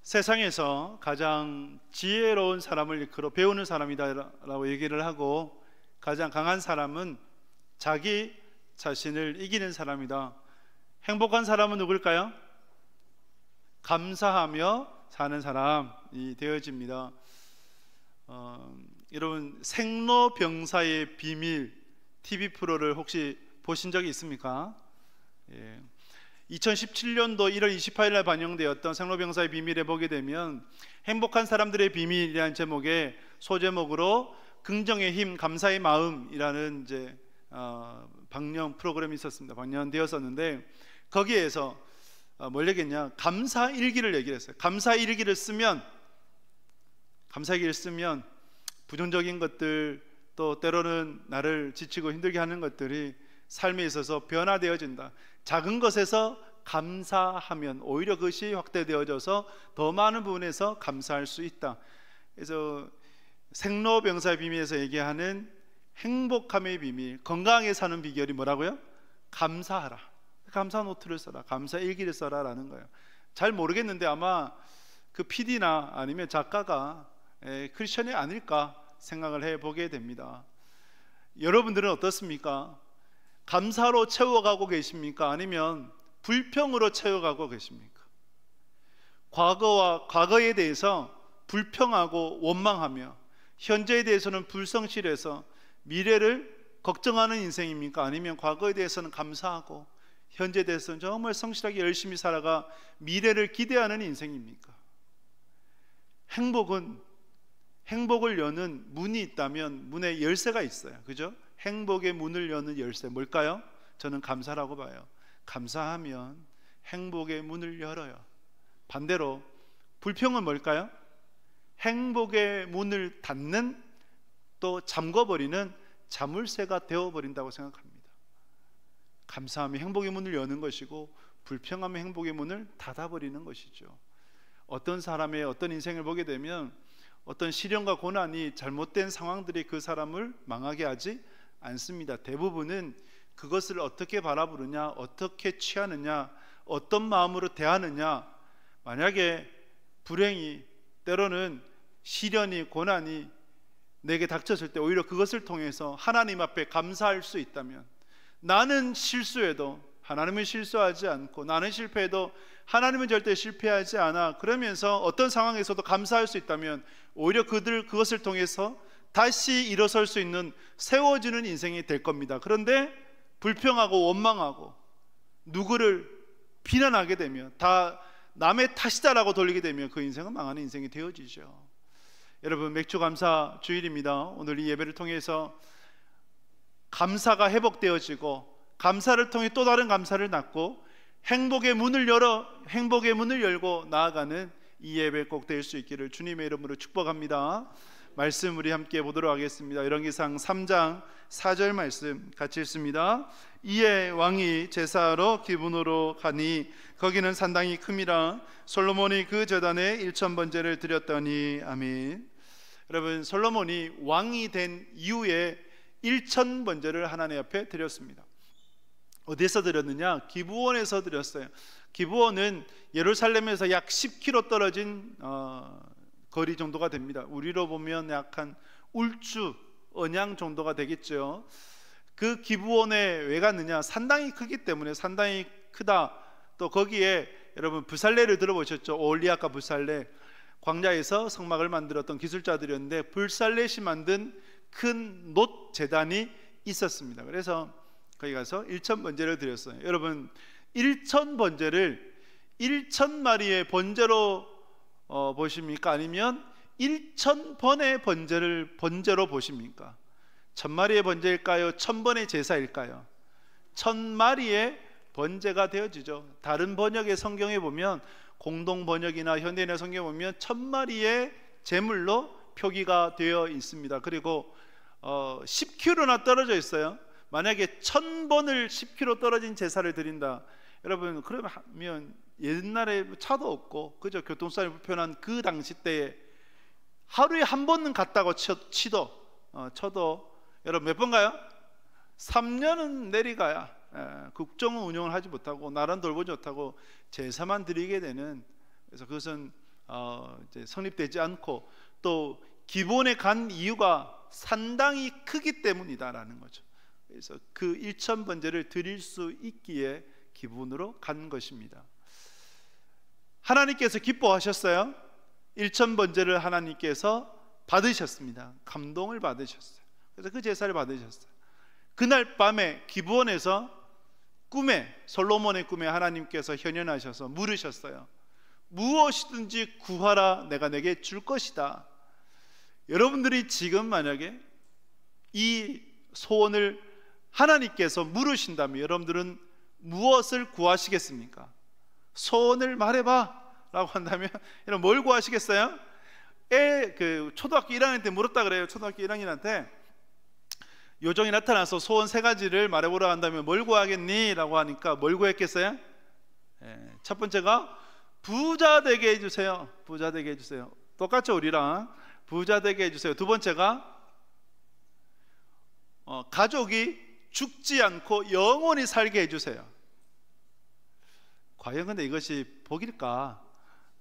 세상에서 가장 지혜로운 사람을 일컬어 배우는 사람이다라고 얘기를 하고, 가장 강한 사람은 자기 자신을 이기는 사람이다. 행복한 사람은 누굴까요? 감사하며 사는 사람이 되어집니다. 여러분, 생로병사의 비밀 TV 프로를 혹시 보신 적이 있습니까? 2017년도 1월 28일 날 반영되었던 생로병사의 비밀에 보게 되면 행복한 사람들의 비밀이라는 제목의 소제목으로 긍정의 힘, 감사의 마음이라는 이제 방영 프로그램이 있었습니다. 방영되었었는데 거기에서 뭘 얘기했냐? 감사 일기를 얘기를 했어요. 감사 일기를 쓰면 부정적인 것들, 또 때로는 나를 지치고 힘들게 하는 것들이 삶에 있어서 변화되어진다. 작은 것에서 감사하면 오히려 그것이 확대되어져서 더 많은 부분에서 감사할 수 있다. 그래서 생로병사의 비밀에서 얘기하는 행복함의 비밀, 건강하게 사는 비결이 뭐라고요? 감사하라. 감사 노트를 써라, 감사 일기를 써라 라는 거예요. 잘 모르겠는데 아마 그 PD나 아니면 작가가 크리스천이 아닐까 생각을 해보게 됩니다. 여러분들은 어떻습니까? 감사로 채워가고 계십니까? 아니면 불평으로 채워가고 계십니까? 과거에 대해서 불평하고 원망하며 현재에 대해서는 불성실해서 미래를 걱정하는 인생입니까? 아니면 과거에 대해서는 감사하고 현재에 대해서는 정말 성실하게 열심히 살아가 미래를 기대하는 인생입니까? 행복을 여는 문이 있다면 문에 열쇠가 있어요. 그죠? 행복의 문을 여는 열쇠 뭘까요? 저는 감사라고 봐요. 감사하면 행복의 문을 열어요. 반대로 불평은 뭘까요? 행복의 문을 닫는, 또 잠궈버리는 자물쇠가 되어버린다고 생각합니다. 감사하면 행복의 문을 여는 것이고 불평하면 행복의 문을 닫아버리는 것이죠. 어떤 사람의 어떤 인생을 보게 되면 어떤 시련과 고난이, 잘못된 상황들이 그 사람을 망하게 하지 않습니다. 대부분은 그것을 어떻게 바라보느냐, 어떻게 취하느냐, 어떤 마음으로 대하느냐. 만약에 불행이, 때로는 시련이, 고난이 내게 닥쳤을 때 오히려 그것을 통해서 하나님 앞에 감사할 수 있다면, 나는 실수해도 하나님은 실수하지 않고, 나는 실패해도 하나님은 절대 실패하지 않아, 그러면서 어떤 상황에서도 감사할 수 있다면 오히려 그것을 통해서 다시 일어설 수 있는, 세워지는 인생이 될 겁니다. 그런데 불평하고 원망하고 누구를 비난하게 되면, 다 남의 탓이다라고 돌리게 되면 그 인생은 망하는 인생이 되어지죠. 여러분, 맥주 감사 주일입니다. 오늘 이 예배를 통해서 감사가 회복되어지고 감사를 통해 또 다른 감사를 낳고 행복의 문을 열고 나아가는 이 예배 꼭 될 수 있기를 주님의 이름으로 축복합니다. 말씀 우리 함께 보도록 하겠습니다. 열왕기상 3장 4절 말씀 같이 읽습니다. 이에 왕이 제사하러 기브논으로 가니 거기는 산당이 큼이라 솔로몬이 그 제단에 1000번제를 드렸더니. 아멘. 여러분, 솔로몬이 왕이 된 이후에 1000번제를 하나님 앞에 드렸습니다. 어디에서 드렸느냐? 기브온에서 드렸어요. 기브온은 예루살렘에서 약 10km 떨어진 거리 정도가 됩니다. 우리로 보면 약 한 울주, 언양 정도가 되겠죠. 그 기브온에 왜 갔느냐? 산당이 크기 때문에. 산당이 크다. 또 거기에 여러분 부살레를 들어보셨죠? 올리아카 부살레. 광야에서 성막을 만들었던 기술자들이었는데 불살렛이 만든 큰 놋 제단이 있었습니다. 그래서 거기 가서 1000번제를 드렸어요. 여러분, 1000번제를 1000마리의 번제로 보십니까? 아니면 1000번의 번제로 보십니까? 1000마리의 번제일까요? 1000번의 제사일까요? 1000마리의 번제가 되어지죠. 다른 번역의 성경에 보면, 공동 번역이나 현대인의 성경에 보면 1000마리의 제물로 표기가 되어 있습니다. 그리고 10km나 떨어져 있어요. 만약에 1000번을 10km 떨어진 제사를 드린다. 여러분, 그러면 옛날에 차도 없고 그저 교통수단이 불편한 그 당시 때에 하루에 한 번은 갔다고 쳐도 여러분 몇 번 가요? 3년은 내리가야 국정은 운영을 하지 못하고 나라는 돌보지 못하고 제사만 드리게 되는. 그래서 그것은 이제 성립되지 않고 또 기본에 간 이유가 상당히 크기 때문이다라는 거죠. 그래서 그 1000번제를 드릴 수 있기에 기본으로 간 것입니다. 하나님께서 기뻐하셨어요. 1000번제를 하나님께서 받으셨습니다. 감동을 받으셨어요. 그래서 그 제사를 받으셨어요. 그날 밤에 기브온에서 솔로몬의 꿈에 하나님께서 현현하셔서 물으셨어요. 무엇이든지 구하라, 내가 내게 줄 것이다. 여러분들이 지금 만약에 이 소원을 하나님께서 물으신다면 여러분들은 무엇을 구하시겠습니까? 소원을 말해봐 라고 한다면 여러분 뭘 구하시겠어요? 초등학교 1학년 때 물었다 그래요. 초등학교 1학년한테 요정이 나타나서 소원 3가지를 말해보라 한다면 뭘 구하겠니? 라고 하니까 뭘 구했겠어요? 첫 번째가 부자 되게 해주세요. 부자 되게 해주세요. 똑같죠, 우리랑. 부자 되게 해주세요. 두 번째가 가족이 죽지 않고 영원히 살게 해주세요. 과연 근데 이것이 복일까?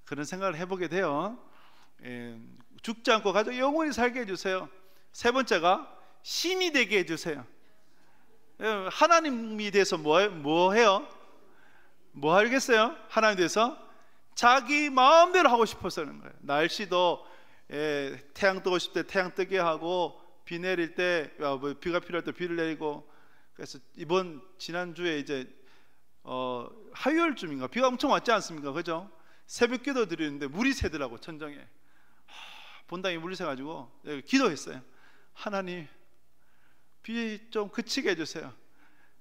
그런 생각을 해보게 돼요. 죽지 않고 가족 영원히 살게 해주세요. 세 번째가 신이 되게 해주세요. 하나님이 돼서 뭐 해요? 뭐 하겠어요? 하나님 돼서 자기 마음대로 하고 싶어서 그런 거예요. 날씨도 태양 뜨고 싶을 때 태양 뜨게 하고, 비 내릴 때 비가 필요할 때 비를 내리고. 그래서 지난주에 이제 화요일쯤인가 비가 엄청 왔지 않습니까? 그죠? 새벽 기도 드리는데 물이 새더라고, 천정에. 본당에 물이 새가지고 기도했어요. 하나님, 비 좀 그치게 해주세요.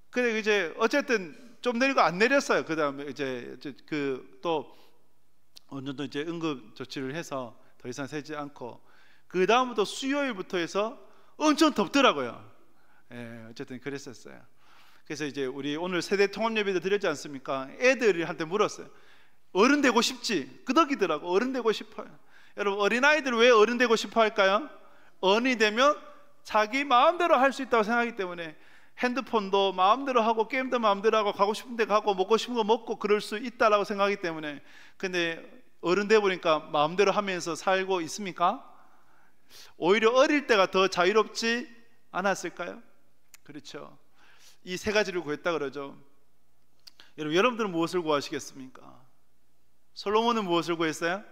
그래 이제 어쨌든 좀 내리고 안 내렸어요. 그 다음에 이제 또 어느 정도 이제 응급 조치를 해서 더 이상 새지 않고, 그 다음부터 수요일부터 해서 엄청 덥더라고요. 어쨌든 그랬었어요. 그래서 이제 우리 오늘 세대 통합 예배도 드렸지 않습니까? 애들한테 물었어요. 어른 되고 싶지? 끄덕이더라고. 어른 되고 싶어요. 여러분, 어린아이들 왜 어른 되고 싶어 할까요? 어른이 되면 자기 마음대로 할 수 있다고 생각하기 때문에 핸드폰도 마음대로 하고 게임도 마음대로 하고 가고 싶은 데 가고 먹고 싶은 거 먹고 그럴 수 있다라고 생각하기 때문에. 근데 어른 돼 보니까 마음대로 하면서 살고 있습니까? 오히려 어릴 때가 더 자유롭지 않았을까요? 그렇죠. 이 3가지를 구했다 그러죠. 여러분들은 무엇을 구하시겠습니까? 솔로몬은 무엇을 구했어요?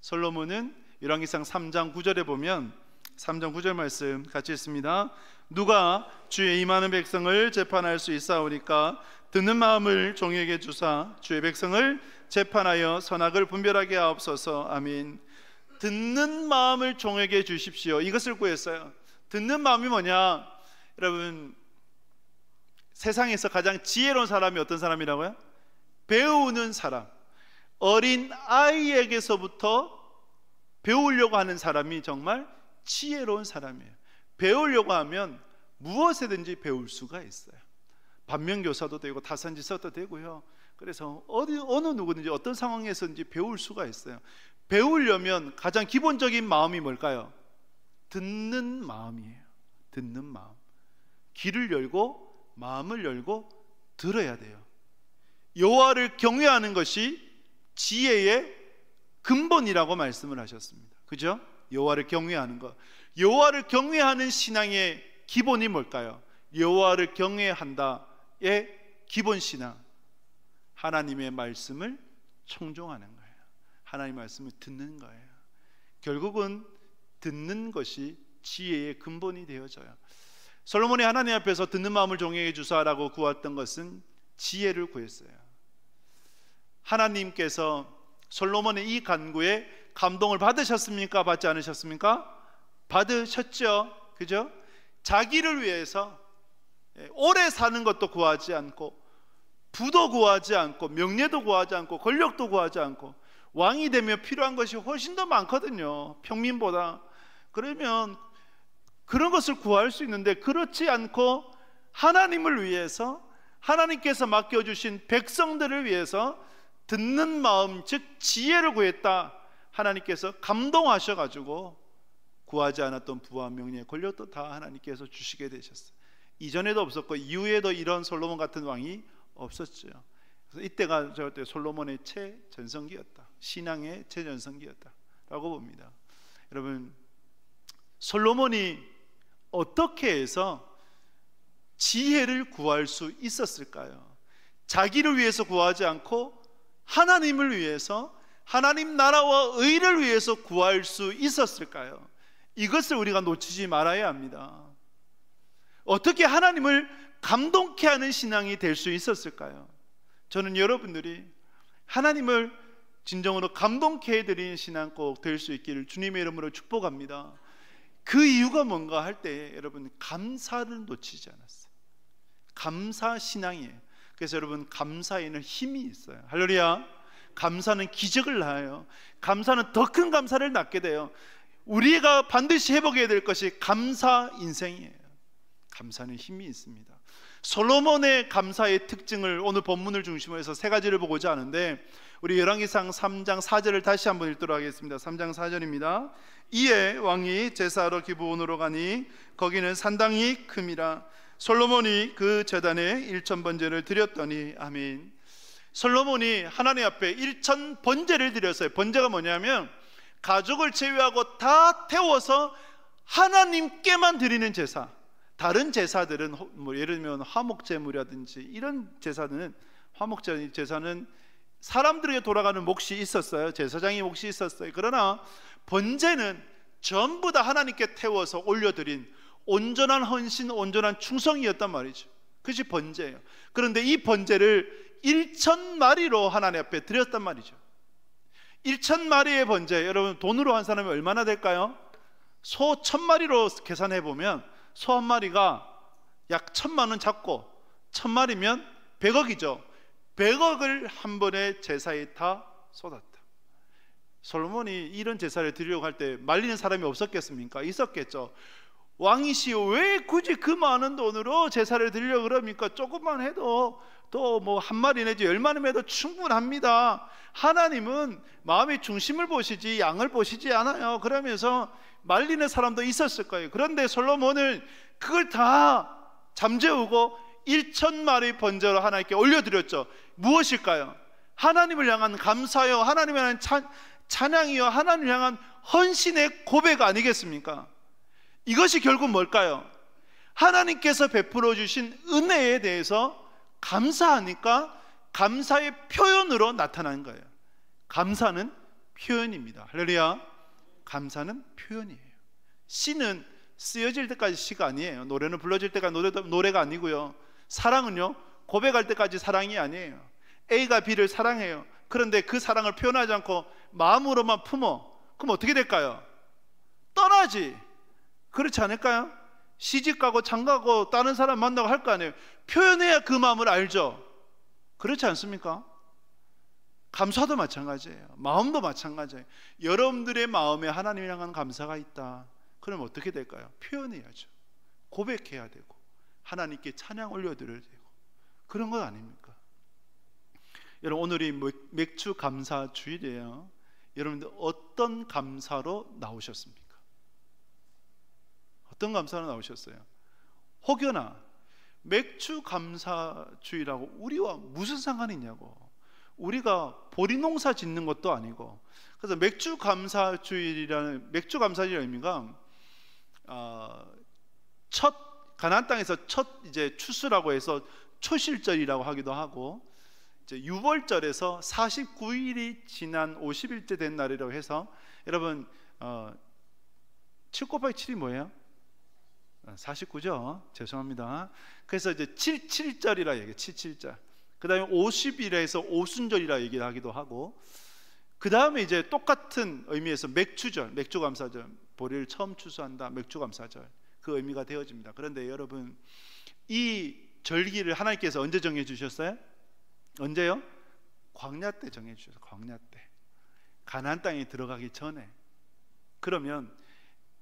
솔로몬은 열왕기상 3장 9절에 보면 3장 9절 말씀 같이 읽습니다. 누가 주의 임하는 백성을 재판할 수 있사오니까 듣는 마음을 종에게 주사 주의 백성을 재판하여 선악을 분별하게 하옵소서. 아멘. 듣는 마음을 종에게 주십시오. 이것을 구했어요. 듣는 마음이 뭐냐? 여러분, 세상에서 가장 지혜로운 사람이 어떤 사람이라고요? 배우는 사람. 어린 아이에게서부터 배우려고 하는 사람이 정말 지혜로운 사람이에요. 배우려고 하면 무엇이든지 배울 수가 있어요. 반면교사도 되고 타산지서도 되고요. 그래서 어느 누구든지 어떤 상황에서든지 배울 수가 있어요. 배우려면 가장 기본적인 마음이 뭘까요? 듣는 마음이에요. 듣는 마음. 귀를 열고 마음을 열고 들어야 돼요. 여호와를 경외하는 것이 지혜의 근본이라고 말씀을 하셨습니다. 그죠? 여호와를 경외하는 것. 여호와를 경외하는 신앙의 기본이 뭘까요? 여호와를 경외한다의 기본 신앙, 하나님의 말씀을 청종하는 거예요. 하나님의 말씀을 듣는 거예요. 결국은 듣는 것이 지혜의 근본이 되어져요. 솔로몬이 하나님 앞에서 듣는 마음을 종에게 주사라고 구했던 것은 지혜를 구했어요. 하나님께서 솔로몬의 이 간구에 감동을 받으셨습니까? 받지 않으셨습니까? 받으셨죠. 그죠? 자기를 위해서 오래 사는 것도 구하지 않고, 부도 구하지 않고, 명예도 구하지 않고, 권력도 구하지 않고, 왕이 되면 필요한 것이 훨씬 더 많거든요, 평민보다. 그러면 그런 것을 구할 수 있는데 그렇지 않고 하나님을 위해서, 하나님께서 맡겨주신 백성들을 위해서 듣는 마음, 즉 지혜를 구했다. 하나님께서 감동하셔가지고 구하지 않았던 부와 명예, 권력도 다 하나님께서 주시게 되셨어요. 이전에도 없었고 이후에도 이런 솔로몬 같은 왕이 없었죠. 그래서 이때가 저때 솔로몬의 최전성기였다, 신앙의 최전성기였다라고 봅니다. 여러분, 솔로몬이 어떻게 해서 지혜를 구할 수 있었을까요? 자기를 위해서 구하지 않고 하나님을 위해서, 하나님 나라와 의를 위해서 구할 수 있었을까요? 이것을 우리가 놓치지 말아야 합니다. 어떻게 하나님을 감동케 하는 신앙이 될 수 있었을까요? 저는 여러분들이 하나님을 진정으로 감동케 해드리는 신앙 꼭 될 수 있기를 주님의 이름으로 축복합니다. 그 이유가 뭔가 할 때 여러분, 감사를 놓치지 않았어요. 감사 신앙이에요. 그래서 여러분, 감사에는 힘이 있어요. 할렐루야. 감사는 기적을 낳아요. 감사는 더 큰 감사를 낳게 돼요. 우리가 반드시 회복해야 될 것이 감사 인생이에요. 감사는 힘이 있습니다. 솔로몬의 감사의 특징을 오늘 본문을 중심으로 해서 세 가지를 보고자 하는데, 우리 열왕기상 3장 4절을 다시 한번 읽도록 하겠습니다. 3장 4절입니다. 이에 왕이 제사하러 기브온으로 가니 거기는 산당이 큼이라. 솔로몬이 그 제단에 1000번제를 드렸더니. 아멘. 솔로몬이 하나님 앞에 1000번제를 드렸어요. 번제가 뭐냐면 가족을 제외하고 다 태워서 하나님께만 드리는 제사. 다른 제사들은 뭐 예를 들면 화목제물이라든지 이런 제사는, 화목제사는 사람들에게 돌아가는 몫이 있었어요. 제사장의 몫이 있었어요. 그러나 번제는 전부 다 하나님께 태워서 올려드린 온전한 헌신, 온전한 충성이었단 말이죠. 그것이 번제예요. 그런데 이 번제를 1000마리로 하나님 앞에 드렸단 말이죠. 1000마리의 번제, 여러분 돈으로 한 사람이 얼마나 될까요? 소 1000마리로 계산해 보면 소 한 마리가 약 1000만 원 잡고 1000마리면 100억이죠. 100억을 한 번에 제사에 다 쏟았다. 솔로몬이 이런 제사를 드리려고 할 때 말리는 사람이 없었겠습니까? 있었겠죠. 왕이시여 왜 굳이 그 많은 돈으로 제사를 드리려고 그럽니까? 조금만 해도 또 뭐 한 마리 내지 10마리 해도 충분합니다. 하나님은 마음의 중심을 보시지 양을 보시지 않아요. 그러면서 말리는 사람도 있었을 거예요. 그런데 솔로몬은 그걸 다 잠재우고 1000마리 번제로 하나님께 올려드렸죠. 무엇일까요? 하나님을 향한 감사요, 하나님을 향한 찬양이요, 하나님을 향한 헌신의 고백 아니겠습니까? 이것이 결국 뭘까요? 하나님께서 베풀어 주신 은혜에 대해서 감사하니까 감사의 표현으로 나타나는 거예요. 감사는 표현입니다. 할렐루야. 감사는 표현이에요. 시는 쓰여질 때까지 시가 아니에요. 노래는 불러질 때까지 노래가 아니고요. 사랑은요, 고백할 때까지 사랑이 아니에요. A가 B를 사랑해요. 그런데 그 사랑을 표현하지 않고 마음으로만 품어. 그럼 어떻게 될까요? 떠나지. 그렇지 않을까요? 시집가고 장가고 다른 사람 만나고 할 거 아니에요. 표현해야 그 마음을 알죠. 그렇지 않습니까? 감사도 마찬가지예요. 마음도 마찬가지예요. 여러분들의 마음에 하나님을 향한 감사가 있다. 그럼 어떻게 될까요? 표현해야죠. 고백해야 되고 하나님께 찬양 올려드려야 되고 그런 것 아닙니까? 여러분, 오늘이 맥주 감사 주일이에요. 여러분들 어떤 감사로 나오셨습니까? 어떤 감사로 나오셨어요? 혹여나 맥주 감사 주일하고 우리와 무슨 상관이 있냐고. 우리가 보리농사 짓는 것도 아니고. 그래서 맥주 감사주일이라는, 맥주 감사주일의 의미가 첫 가나안 땅에서 첫 이제 추수라고 해서 초실절이라고 하기도 하고, 이제 유월절에서 49일이 지난 50일째 된 날이라고 해서, 여러분 7 곱하기 7이 뭐예요? 49죠. 죄송합니다. 그래서 이제 77절이라 얘기해요. 77절. 그 다음에 50일에서 오순절이라 얘기를 하기도 하고, 그 다음에 이제 똑같은 의미에서 맥주절, 맥주감사절, 보리를 처음 추수한다, 맥주감사절, 그 의미가 되어집니다. 그런데 여러분, 이 절기를 하나님께서 언제 정해 주셨어요? 언제요? 광야 때 정해 주셨어요. 광야 때, 가나안 땅에 들어가기 전에. 그러면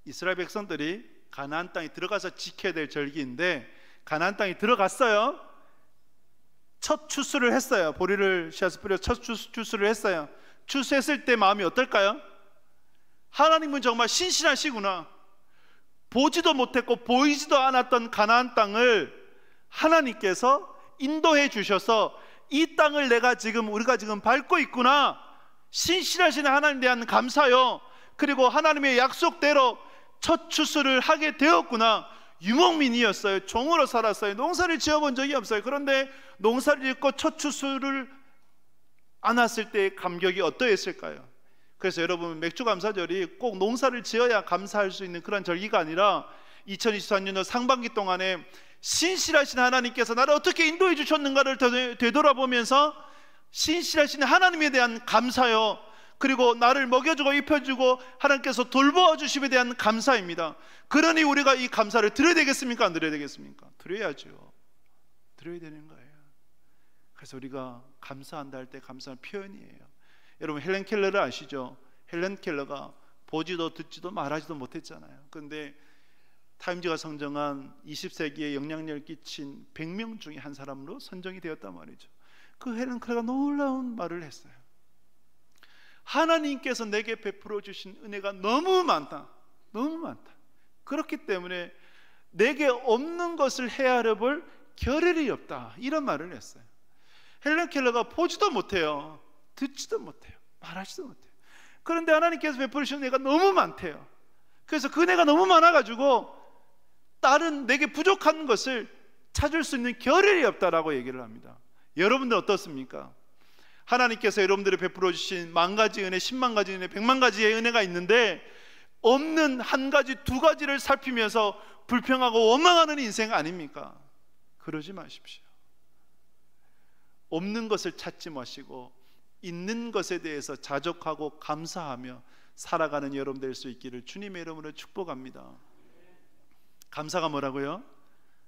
이스라엘 백성들이 가나안 땅에 들어가서 지켜야 될 절기인데, 가나안 땅에 들어갔어요. 첫 추수를 했어요. 보리를 씨앗을 뿌려 첫 추수를 했어요. 추수했을 때 마음이 어떨까요? 하나님은 정말 신실하시구나. 보지도 못했고 보이지도 않았던 가나안 땅을 하나님께서 인도해 주셔서 이 땅을 우리가 지금 밟고 있구나. 신실하신 하나님에 대한 감사요. 그리고 하나님의 약속대로 첫 추수를 하게 되었구나. 유목민이었어요. 종으로 살았어요. 농사를 지어본 적이 없어요. 그런데 농사를 짓고 첫 추수를 안았을 때의 감격이 어떠했을까요? 그래서 여러분, 맥주감사절이 꼭 농사를 지어야 감사할 수 있는 그런 절기가 아니라 2024년 상반기 동안에 신실하신 하나님께서 나를 어떻게 인도해 주셨는가를 되돌아보면서 신실하신 하나님에 대한 감사요, 그리고 나를 먹여주고 입혀주고 하나님께서 돌보아 주심에 대한 감사입니다. 그러니 우리가 이 감사를 드려야 되겠습니까? 안 드려야 되겠습니까? 드려야죠. 드려야 되는 거예요. 그래서 우리가 감사한다 할 때 감사는 표현이에요. 여러분, 헬렌 켈러를 아시죠? 헬렌 켈러가 보지도 듣지도 말하지도 못했잖아요. 그런데 타임즈가 선정한 20세기에 영향력을 끼친 100명 중에 한 사람으로 선정이 되었단 말이죠. 그 헬렌 켈러가 놀라운 말을 했어요. 하나님께서 내게 베풀어 주신 은혜가 너무 많다. 너무 많다. 그렇기 때문에 내게 없는 것을 헤아려 볼 겨를이 없다. 이런 말을 했어요. 헬렌 켈러가 보지도 못해요. 듣지도 못해요. 말하지도 못해요. 그런데 하나님께서 베풀으신 은혜가 너무 많대요. 그래서 그 은혜가 너무 많아가지고 다른 내게 부족한 것을 찾을 수 있는 겨를이 없다라고 얘기를 합니다. 여러분들 어떻습니까? 하나님께서 여러분들이 베풀어 주신 10,000가지 은혜, 100,000 가지 은혜, 100만 가지의 은혜가 있는데 없는 한 가지, 두 가지를 살피면서 불평하고 원망하는 인생 아닙니까? 그러지 마십시오. 없는 것을 찾지 마시고 있는 것에 대해서 자족하고 감사하며 살아가는 여러분 될 수 있기를 주님의 이름으로 축복합니다. 감사가 뭐라고요?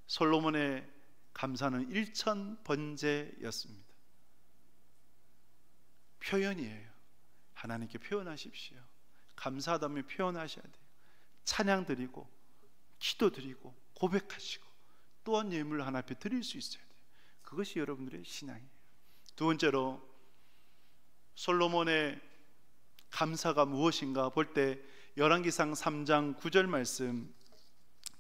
솔로몬의 감사는 일천번제였습니다. 표현이에요. 하나님께 표현하십시오. 감사하다면 표현하셔야 돼요. 찬양 드리고 기도 드리고 고백하시고 또한 예물을 하나 앞에 드릴 수 있어야 돼요. 그것이 여러분들의 신앙이에요. 두 번째로 솔로몬의 감사가 무엇인가 볼 때 열왕기상 3장 9절 말씀,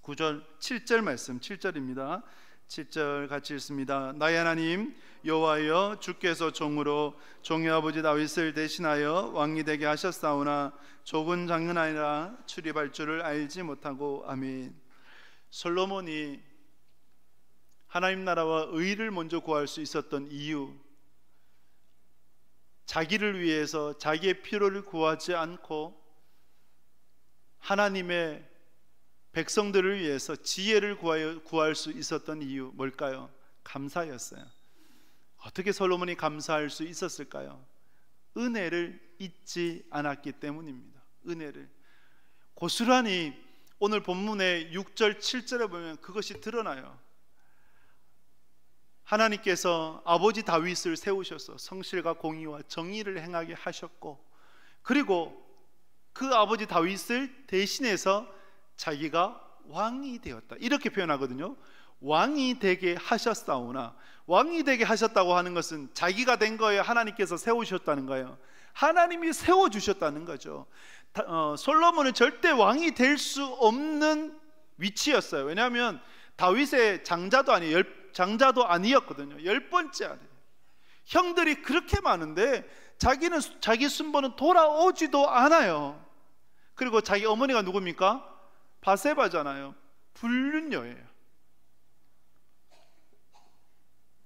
7절 말씀, 7절입니다. 7절 같이 읽습니다. 나의 하나님 여호와여, 주께서 종으로 종의 아버지 다윗을 대신하여 왕이 되게 하셨사오나 족은 장은아니라 출입할 줄을 알지 못하고. 아멘. 솔로몬이 하나님 나라와 의를 먼저 구할 수 있었던 이유, 자기를 위해서 자기의 필요를 구하지 않고 하나님의 백성들을 위해서 지혜를 구할 수 있었던 이유 뭘까요? 감사였어요. 어떻게 솔로몬이 감사할 수 있었을까요? 은혜를 잊지 않았기 때문입니다. 은혜를 고스란히 오늘 본문의 6절 7절에 보면 그것이 드러나요. 하나님께서 아버지 다윗을 세우셔서 성실과 공의와 정의를 행하게 하셨고, 그리고 그 아버지 다윗을 대신해서 자기가 왕이 되었다, 이렇게 표현하거든요. 왕이 되게 하셨사오나, 왕이 되게 하셨다고 하는 것은 자기가 된 거예요? 하나님께서 세우셨다는 거예요? 하나님이 세워주셨다는 거죠. 솔로몬은 절대 왕이 될 수 없는 위치였어요. 왜냐하면 다윗의 장자도 아니었거든요. 10번째 아들. 형들이 그렇게 많은데 자기 순번은 돌아오지도 않아요. 그리고 자기 어머니가 누굽니까? 바세바잖아요. 불륜녀예요.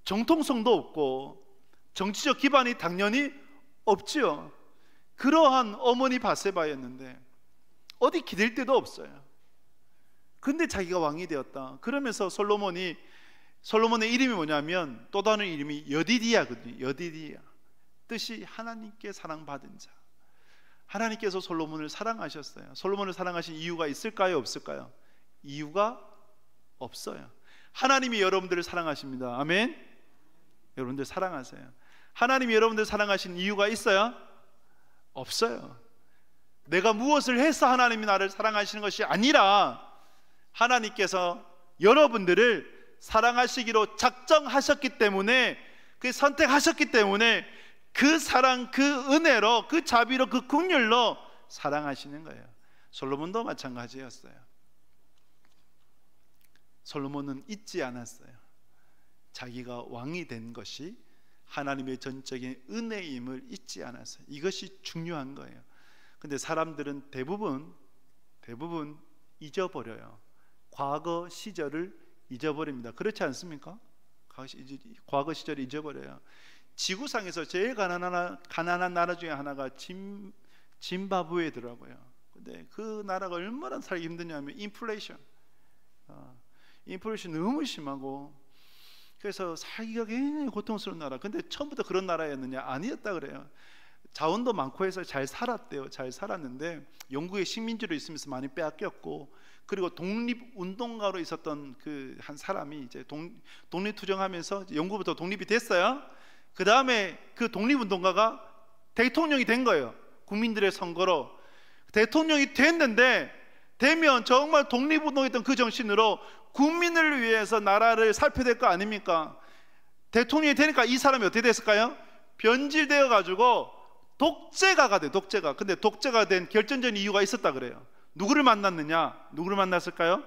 정통성도 없고 정치적 기반이 당연히 없지요. 그러한 어머니 바세바였는데 어디 기댈 데도 없어요. 근데 자기가 왕이 되었다. 그러면서 솔로몬의 이름이 뭐냐면, 또 다른 이름이 여디디야거든요. 여디디야. 뜻이 하나님께 사랑받은 자. 하나님께서 솔로몬을 사랑하셨어요. 솔로몬을 사랑하신 이유가 있을까요? 없을까요? 이유가 없어요. 하나님이 여러분들을 사랑하십니다. 아멘. 여러분들 사랑하세요. 하나님이 여러분들 사랑하신 이유가 있어요? 없어요. 내가 무엇을 해서 하나님이 나를 사랑하시는 것이 아니라 하나님께서 여러분들을 사랑하시기로 작정하셨기 때문에, 그 선택하셨기 때문에 그 사랑, 그 은혜로, 그 자비로, 그 긍휼로 사랑하시는 거예요. 솔로몬도 마찬가지였어요. 솔로몬은 잊지 않았어요. 자기가 왕이 된 것이 하나님의 전적인 은혜임을 잊지 않았어요. 이것이 중요한 거예요. 근데 사람들은 대부분 잊어버려요. 과거 시절을 잊어버립니다. 그렇지 않습니까? 과거 시절을 잊어버려요. 지구상에서 제일 가난한 나라 중에 하나가 짐바브웨더라고요. 근데 그 나라가 얼마나 살기 힘드냐면 인플레이션 너무 심하고, 그래서 살기가 굉장히 고통스러운 나라. 근데 처음부터 그런 나라였느냐? 아니었다 그래요. 자원도 많고 해서 잘 살았대요. 잘 살았는데 영국의 식민지로 있으면서 많이 빼앗겼고, 그리고 독립운동가로 있었던 그 한 사람이 이제 독립투쟁하면서 영국부터 독립이 됐어요. 그 다음에 그 독립운동가가 대통령이 된 거예요. 국민들의 선거로 대통령이 되면 정말 독립운동했던 그 정신으로 국민을 위해서 나라를 살펴야 될 거 아닙니까? 대통령이 되니까 이 사람이 어떻게 됐을까요? 변질되어 가지고 독재가가 돼. 독재가. 근데 독재가 된 결정적인 이유가 있었다 그래요. 누구를 만났느냐? 누구를 만났을까요?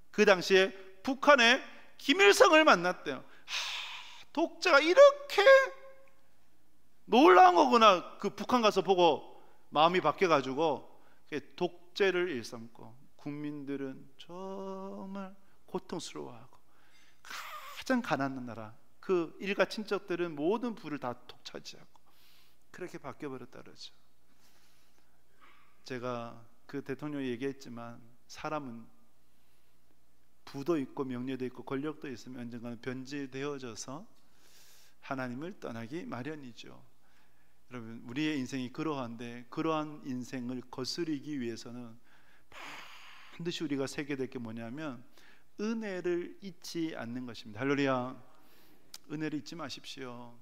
그 당시에 북한의 김일성을 만났대요. 독재가 이렇게 놀라운 거구나. 그 북한 가서 보고 마음이 바뀌어가지고 독재를 일삼고, 국민들은 정말 고통스러워하고, 가장 가난한 나라 그 일가 친척들은 모든 부를 다 독차지하고 그렇게 바뀌어버렸다 그러죠. 제가 그 대통령이 얘기했지만 사람은 부도 있고 명예도 있고 권력도 있으면 언젠가는 변질되어져서 하나님을 떠나기 마련이죠. 여러분, 우리의 인생이 그러한데 그러한 인생을 거스르기 위해서는 반드시 우리가 새겨야 될 게 뭐냐면 은혜를 잊지 않는 것입니다. 할렐루야. 은혜를 잊지 마십시오.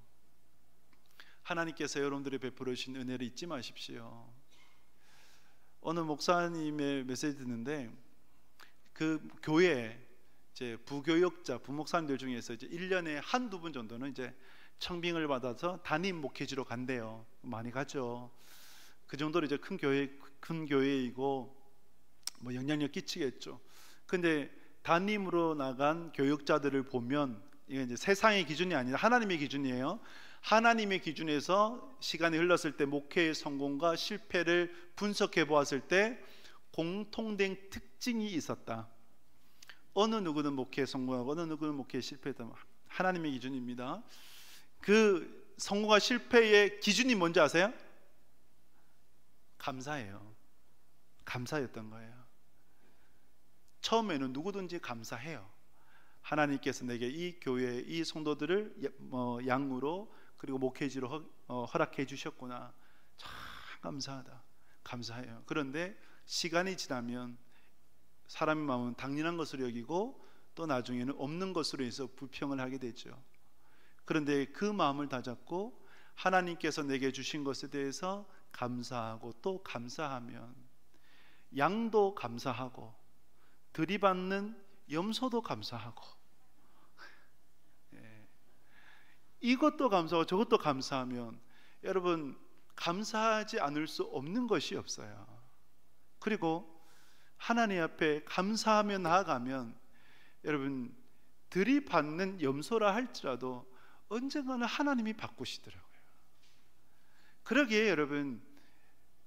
하나님께서 여러분들이 베풀어 주신 은혜를 잊지 마십시오. 어느 목사님의 메시지 듣는데 그 교회 이제 부교역자 부목사님들 중에서 이제 1년에 한두 분 정도는 이제 청빙을 받아서 담임 목회지로 간대요. 많이 가죠. 그 정도로 이제 큰 교회이고 뭐 영향력 끼치겠죠. 근데 담임으로 나간 교역자들을 보면 이게 이제 세상의 기준이 아니라 하나님의 기준이에요. 하나님의 기준에서 시간이 흘렀을 때 목회의 성공과 실패를 분석해 보았을 때 공통된 특징이 있었다. 어느 누구는 목회에 성공하고 어느 누구는 목회에 실패했다. 하나님의 기준입니다. 그 성공과 실패의 기준이 뭔지 아세요? 감사예요. 감사였던 거예요. 처음에는 누구든지 감사해요. 하나님께서 내게 이 교회 이 성도들을 양으로 그리고 목회지로 허락해 주셨구나. 참 감사하다. 감사해요. 그런데 시간이 지나면 사람의 마음은 당연한 것으로 여기고 또 나중에는 없는 것으로 해서 불평을 하게 되죠. 그런데 그 마음을 다잡고 하나님께서 내게 주신 것에 대해서 감사하고 또 감사하면 양도 감사하고 들이받는 염소도 감사하고 이것도 감사하고 저것도 감사하면 여러분 감사하지 않을 수 없는 것이 없어요. 그리고 하나님 앞에 감사하며 나아가면 여러분 들이받는 염소라 할지라도 언젠가는 하나님이 바꾸시더라고요. 그러기에 여러분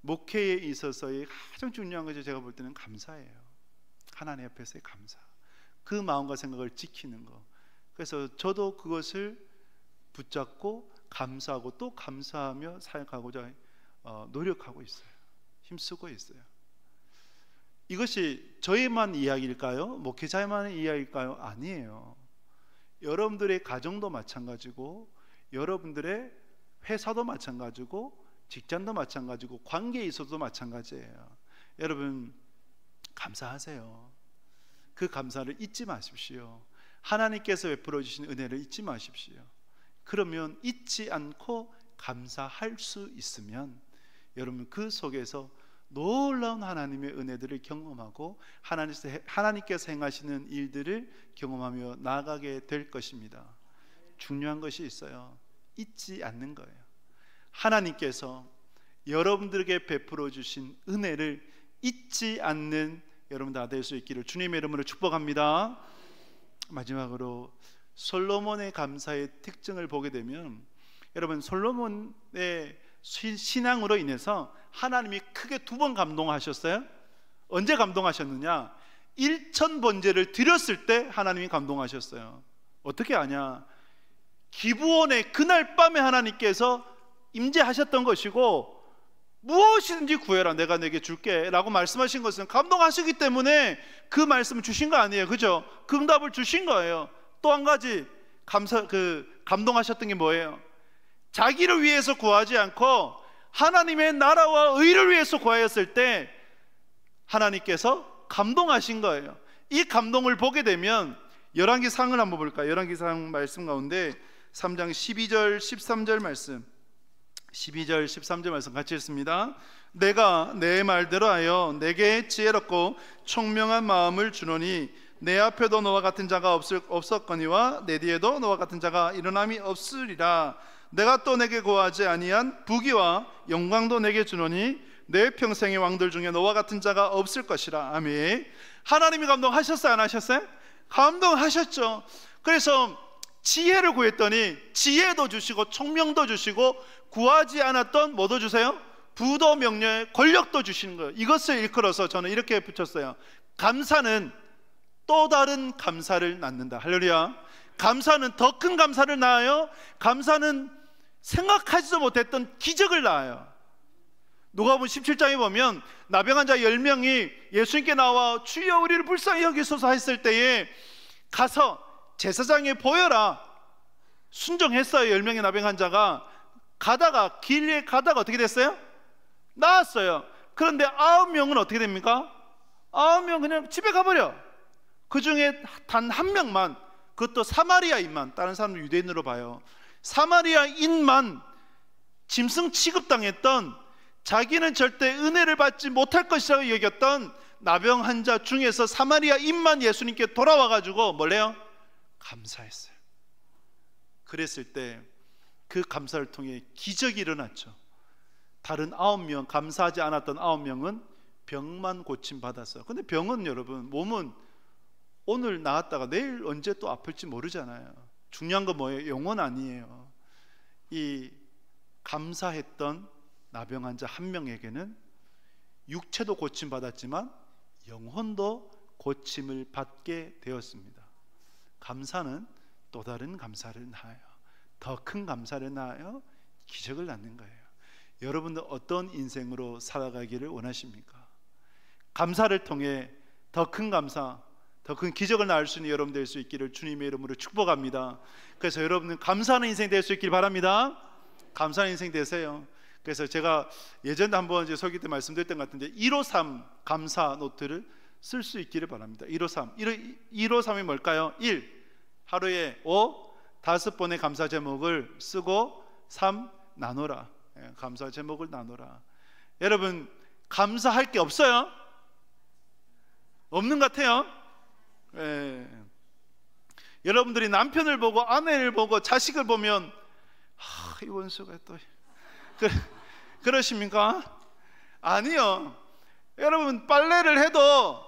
목회에 있어서의 가장 중요한 것이 제가 볼 때는 감사예요. 하나님 앞에서의 감사, 그 마음과 생각을 지키는 것. 그래서 저도 그것을 붙잡고 감사하고 또 감사하며 살아가고자 노력하고 있어요. 힘쓰고 있어요. 이것이 저희만 이야기일까요? 목회자만의 이야기일까요? 아니에요. 여러분들의 가정도 마찬가지고 여러분들의 회사도 마찬가지고 직장도 마찬가지고 관계에 있어도 마찬가지예요. 여러분 감사하세요. 그 감사를 잊지 마십시오. 하나님께서 베풀어 주신 은혜를 잊지 마십시오. 그러면 잊지 않고 감사할 수 있으면 여러분 그 속에서 놀라운 하나님의 은혜들을 경험하고 하나님께서 행하시는 일들을 경험하며 나아가게 될 것입니다. 중요한 것이 있어요. 잊지 않는 거예요. 하나님께서 여러분들에게 베풀어 주신 은혜를 잊지 않는 여러분 다 될 수 있기를 주님의 이름으로 축복합니다. 마지막으로 솔로몬의 감사의 특징을 보게 되면 여러분, 솔로몬의 신앙으로 인해서 하나님이 크게 2번 감동하셨어요. 언제 감동하셨느냐? 1000번제를 드렸을 때 하나님이 감동하셨어요. 어떻게 아냐? 기브온의 그날 밤에 하나님께서 임재하셨던 것이고, 무엇이든지 구해라 내가 내게 줄게 라고 말씀하신 것은 감동하시기 때문에 그 말씀을 주신 거 아니에요, 그죠? 그 응답을 주신 거예요. 또 한 가지 감동하셨던 게 뭐예요? 자기를 위해서 구하지 않고 하나님의 나라와 의를 위해서 구하였을 때 하나님께서 감동하신 거예요. 이 감동을 보게 되면 열왕기상을 한번 볼까요? 열왕기상 말씀 가운데 3장 12절 13절 말씀, 12절 13절 말씀 같이 읽습니다. 내가 내 말대로 하여 내게 지혜롭고 총명한 마음을 주노니 내 앞에도 너와 같은 자가 없었거니와 내 뒤에도 너와 같은 자가 일어남이 없으리라. 내가 또 내게 구하지 아니한 부귀와 영광도 내게 주노니 내 평생의 왕들 중에 너와 같은 자가 없을 것이라. 아멘. 하나님이 감동하셨어요, 안 하셨어요? 감동하셨죠. 그래서 지혜를 구했더니 지혜도 주시고 총명도 주시고 구하지 않았던 뭐도 주세요? 부도 명령의 권력도 주시는 거예요. 이것을 일컬어서 저는 이렇게 붙였어요. 감사는 또 다른 감사를 낳는다. 할렐루야. 감사는 더 큰 감사를 낳아요. 감사는 생각하지도 못했던 기적을 낳아요. 누가복음 17장에 보면 나병 환자 10명이 예수님께 나와 주여 우리를 불쌍히 여기소서 했을 때에 가서 제사장에 보여라. 순종했어요. 10명의 나병 환자가 가다가 길에 가다가 어떻게 됐어요? 나았어요. 그런데 9명은 어떻게 됩니까? 9명 그냥 집에 가버려. 그 중에 단 1명만, 그것도 사마리아인만, 다른 사람은 유대인으로 봐요. 사마리아인만 짐승 취급당했던, 자기는 절대 은혜를 받지 못할 것이라고 여겼던 나병 환자 중에서 사마리아인만 예수님께 돌아와가지고 뭘래요? 감사했어요. 그랬을 때 그 감사를 통해 기적이 일어났죠. 다른 9명, 감사하지 않았던 9명은 병만 고침받았어요. 근데 병은 여러분, 몸은 오늘 나았다가 내일 언제 또 아플지 모르잖아요. 중요한 건 뭐예요? 영혼 아니에요. 이 감사했던 나병 환자 1명에게는 육체도 고침받았지만 영혼도 고침을 받게 되었습니다. 감사는 또 다른 감사를 낳아요. 더 큰 감사를 낳아요. 기적을 낳는 거예요. 여러분들 어떤 인생으로 살아가기를 원하십니까? 감사를 통해 더 큰 감사, 더 큰 기적을 낳을 수 있는 여러분 될 수 있기를 주님의 이름으로 축복합니다. 그래서 여러분은 감사하는 인생 될 수 있길 바랍니다. 감사하는 인생 되세요. 그래서 제가 예전에 한번 이제 설교 때 말씀드렸던 것 같은데 153 감사 노트를 쓸 수 있기를 바랍니다. 153. 153이 뭘까요? 1. 하루에 5. 5번의 감사 제목을 쓰고 3. 나누라. 감사 제목을 나누라. 여러분 감사할 게 없어요? 없는 것 같아요. 여러분들이 남편을 보고 아내를 보고 자식을 보면 이 원수가 또 그러십니까? 아니요. 여러분 빨래를 해도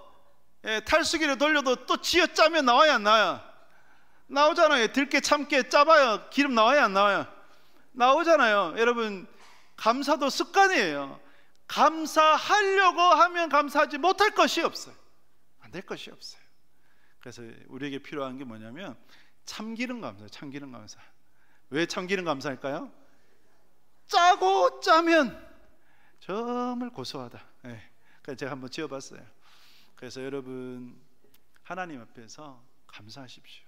탈수기를 돌려도 또 쥐어짜면 나와야 안 나와요? 나오잖아요. 들깨 참깨 짜봐야 기름 나와야 안 나와요? 나오잖아요. 여러분 감사도 습관이에요. 감사하려고 하면 감사하지 못할 것이 없어요. 안 될 것이 없어요. 그래서 우리에게 필요한 게 뭐냐면 참기름 감사예요. 참기름 감사. 왜 참기름 감사할까요? 짜고 짜면 정말 고소하다. 그래서 제가 한번 지어봤어요. 그래서 여러분 하나님 앞에서 감사하십시오.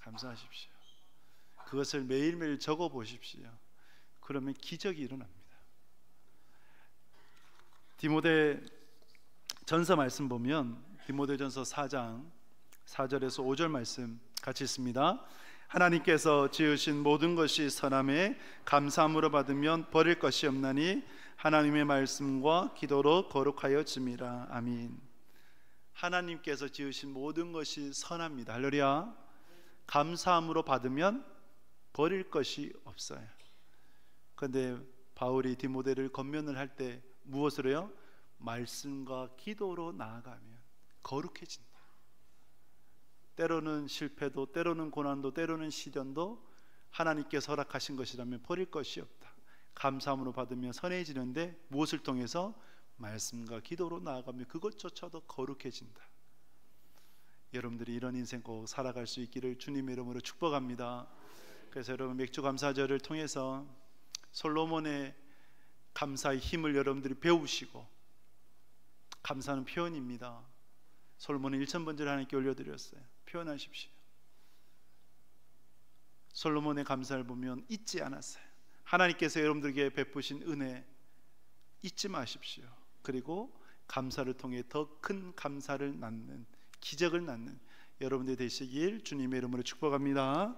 감사하십시오. 그것을 매일매일 적어 보십시오. 그러면 기적이 일어납니다. 디모데 전서 말씀 보면 디모데 전서 4장 4절에서 5절 말씀 같이 있습니다. 하나님께서 지으신 모든 것이 선함에 감사함으로 받으면 버릴 것이 없나니 하나님의 말씀과 기도로 거룩하여 짐이라. 아멘. 하나님께서 지으신 모든 것이 선합니다. 할렐루야. 감사함으로 받으면 버릴 것이 없어요. 그런데 바울이 디모데를 권면을 할 때 무엇으로요? 말씀과 기도로 나아가면 거룩해진다. 때로는 실패도, 때로는 고난도, 때로는 시련도 하나님께서 허락하신 것이라면 버릴 것이 없다. 감사함으로 받으면 선해지는데 무엇을 통해서? 말씀과 기도로 나아가면 그것조차도 거룩해진다. 여러분들이 이런 인생 꼭 살아갈 수 있기를 주님의 이름으로 축복합니다. 그래서 여러분 맥주 감사절을 통해서 솔로몬의 감사의 힘을 여러분들이 배우시고, 감사는 표현입니다. 솔로몬은 1000번째를 하나님께 올려드렸어요. 표현하십시오. 솔로몬의 감사를 보면 잊지 않았어요. 하나님께서 여러분들에게 베푸신 은혜 잊지 마십시오. 그리고 감사를 통해 더 큰 감사를 낳는, 기적을 낳는 여러분들이 되시길 주님의 이름으로 축복합니다.